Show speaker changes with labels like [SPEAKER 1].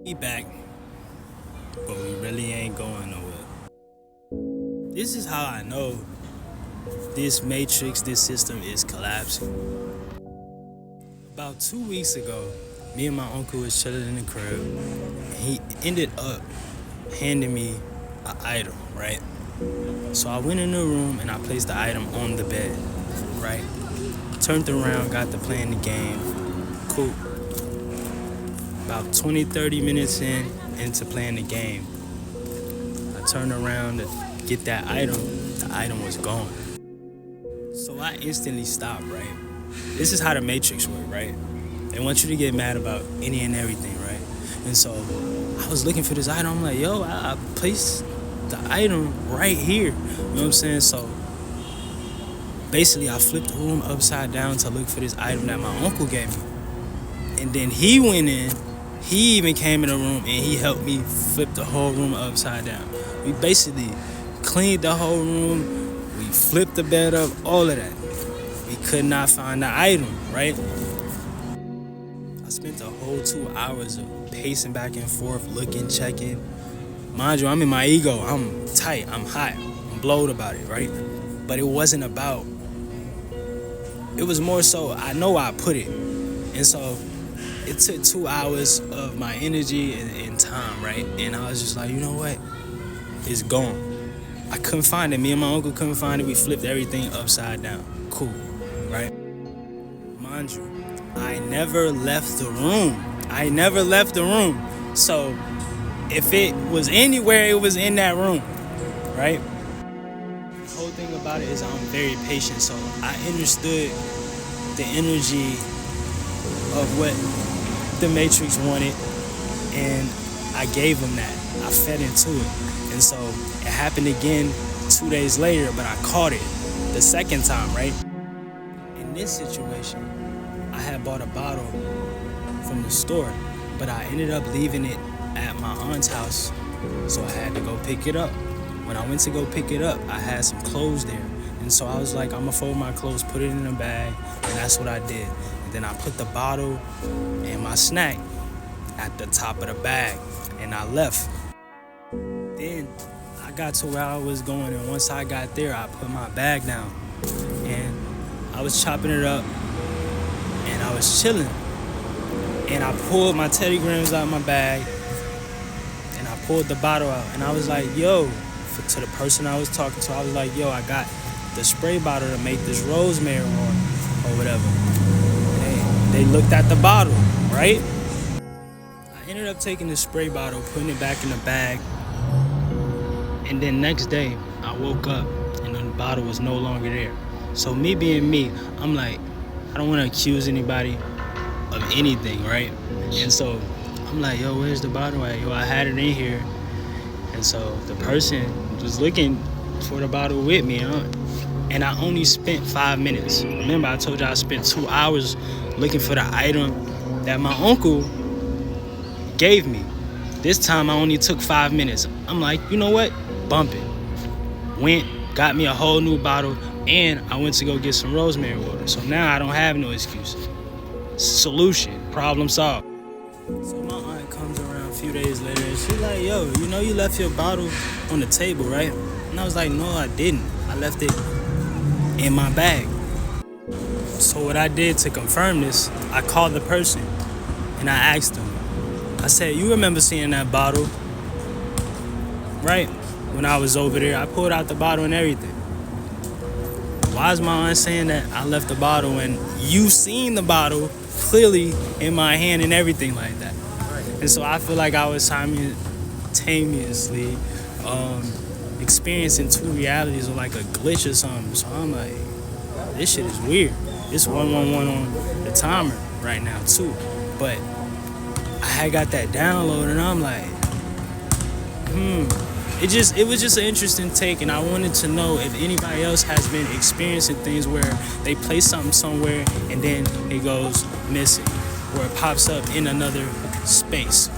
[SPEAKER 1] We back, but we really ain't going nowhere. This is how I know this matrix, this system is collapsing. About 2 weeks ago, me and my uncle was chilling in the crib, and he ended up handing me an item, right? So I went in the room and I placed the item on the bed, right? Turned around, got to playing the game. Cool. About 20, 30 minutes into playing the game, I turned around to get that item. The item was gone. So I instantly stopped, right? This is how the Matrix works, right? They want you to get mad about any and everything, right? And so I was looking for this item. I'm like, yo, I placed the item right here. You know what I'm saying? So basically, I flipped the room upside down to look for this item that my uncle gave me. And then he went in. He even came in the room and he helped me flip the whole room upside down. We basically cleaned the whole room. We flipped the bed up, all of that. We could not find the item, right? I spent the whole 2 hours of pacing back and forth, looking, checking. Mind you, I'm in my ego. I'm tight. I'm hot. I'm blowed about it, right? But it wasn't about. It was more so I know I put it. And so it took 2 hours of my energy and time, right? And I was just like, you know what? It's gone. I couldn't find it. Me and my uncle couldn't find it. We flipped everything upside down. Cool, right? Mind you, I never left the room. So if it was anywhere, it was in that room, right? The whole thing about it is I'm very patient. So I understood the energy of what the Matrix wanted, and I gave him that. I fed into it. And so it happened again 2 days later, but I caught it the second time, right? In this situation, I had bought a bottle from the store, but I ended up leaving it at my aunt's house, so I had to go pick it up. When I went to go pick it up, I had some clothes there. And so I was like, I'm gonna fold my clothes, put it in a bag, and that's what I did. And then I put the bottle and my snack at the top of the bag, and I left. Then I got to where I was going, and once I got there, I put my bag down, and I was chopping it up, and I was chilling. And I pulled my Teddy Grahams out of my bag, and I pulled the bottle out, and I was like, yo, to the person I was talking to, I was like, yo, I got the spray bottle to make this rosemary or whatever. They looked at the bottle, right? I ended up taking the spray bottle, putting it back in the bag, and then next day, I woke up, and the bottle was no longer there. So me being me, I'm like, I don't want to accuse anybody of anything, right? And so I'm like, yo, where's the bottle at? Yo, I had it in here. And so the person was looking for the bottle with me, and I only spent 5 minutes. Remember, I told you I spent 2 hours looking for the item that my uncle gave me. This time I only took 5 minutes. I'm like, you know what? Bump it. Went, got me a whole new bottle, and I went to go get some rosemary water. So now I don't have no excuse. Solution, problem solved. So my aunt comes around a few days later and she's like, yo, you know you left your bottle on the table, right? And I was like, no, I didn't. I left it in my bag. So what I did to confirm this, I called the person and I asked him. I said, you remember seeing that bottle, right? When I was over there, I pulled out the bottle and everything. Why is my aunt saying that I left the bottle and you seen the bottle clearly in my hand and everything like that? And so I feel like I was simultaneously experiencing two realities or like a glitch or something. So I'm like, this shit is weird. It's 111 on the timer right now too. But I had got that download and I'm like, It was just an interesting take, and I wanted to know if anybody else has been experiencing things where they place something somewhere and then it goes missing or it pops up in another space.